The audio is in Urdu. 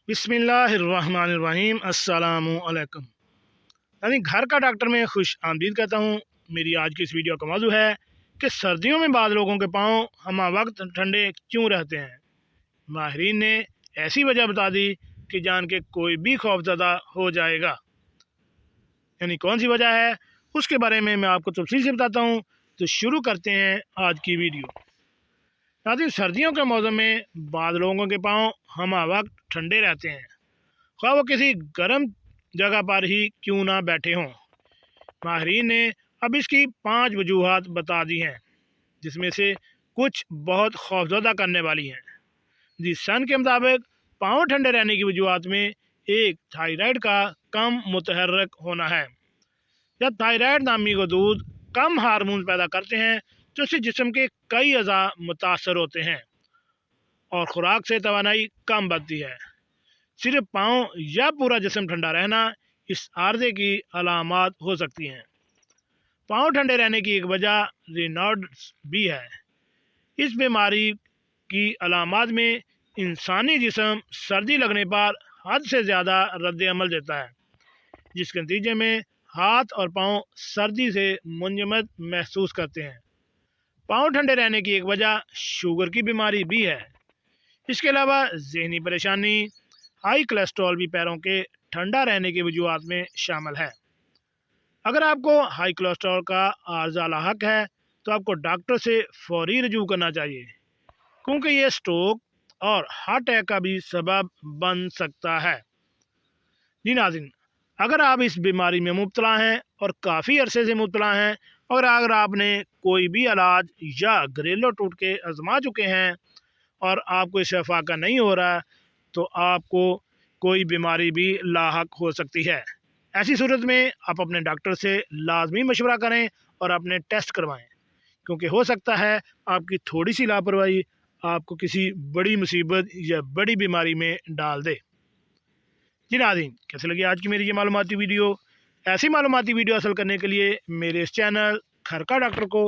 بسم اللہ الرحمن الرحیم السلام علیکم۔ یعنی گھر کا ڈاکٹر میں خوش آمدید کہتا ہوں۔ میری آج کی اس ویڈیو کا موضوع ہے کہ سردیوں میں بعض لوگوں کے پاؤں ہمہ وقت ٹھنڈے کیوں رہتے ہیں۔ ماہرین نے ایسی وجہ بتا دی کہ جان کے کوئی بھی خوف زدہ ہو جائے گا۔ یعنی کون سی وجہ ہے اس کے بارے میں آپ کو تفصیل سے بتاتا ہوں، تو شروع کرتے ہیں آج کی ویڈیو۔ ناظرین، سردیوں کے موسم میں بعض لوگوں کے پاؤں ہمہ وقت ٹھنڈے رہتے ہیں، خواہ وہ کسی گرم جگہ پر ہی کیوں نہ بیٹھے ہوں۔ ماہرین نے اب اس کی 5 وجوہات بتا دی ہیں، جس میں سے کچھ بہت خوفزدہ کرنے والی ہیں۔ دی سن کے مطابق پاؤں ٹھنڈے رہنے کی وجوہات میں ایک تھائرائیڈ کا کم متحرک ہونا ہے۔ جب تھائرائیڈ نامی غدود کم ہارمون پیدا کرتے ہیں تو اس سے جسم کے کئی اعضاء متاثر ہوتے ہیں اور خوراک سے توانائی کم بنتی ہے۔ صرف پاؤں یا پورا جسم ٹھنڈا رہنا اس عارضے کی علامات ہو سکتی ہیں۔ پاؤں ٹھنڈے رہنے کی ایک وجہ ریناؤڈز بھی ہے۔ اس بیماری کی علامات میں انسانی جسم سردی لگنے پر حد سے زیادہ رد عمل دیتا ہے، جس کے نتیجے میں ہاتھ اور پاؤں سردی سے منجمد محسوس کرتے ہیں۔ پاؤں ٹھنڈے رہنے کی ایک وجہ شوگر کی بیماری بھی ہے۔ اس کے علاوہ ذہنی پریشانی، ہائی کولیسٹرول بھی پیروں کے ٹھنڈا رہنے کی وجوہات میں شامل ہے۔ اگر آپ کو ہائی کولیسٹرول کا عارضہ لاحق ہے تو آپ کو ڈاکٹر سے فوری رجوع کرنا چاہیے، کیونکہ یہ سٹروک اور ہارٹ اٹیک کا بھی سبب بن سکتا ہے۔ جی ناظرین، اگر آپ اس بیماری میں مبتلا ہیں اور کافی عرصے سے مبتلا ہیں، اور اگر آپ نے کوئی بھی علاج یا گھریلو ٹوٹکے آزما چکے ہیں اور آپ کو اس سے فائدہ نہیں ہو رہا، تو آپ کو کوئی بیماری بھی لاحق ہو سکتی ہے۔ ایسی صورت میں آپ اپنے ڈاکٹر سے لازمی مشورہ کریں اور اپنے ٹیسٹ کروائیں، کیونکہ ہو سکتا ہے آپ کی تھوڑی سی لاپرواہی آپ کو کسی بڑی مصیبت یا بڑی بیماری میں ڈال دے۔ جی ناظرین، کیسے لگی آج کی میری یہ معلوماتی ویڈیو؟ ایسی معلوماتی ویڈیو حاصل کرنے کے لیے میرے اس چینل گھر کا ڈاکٹر کو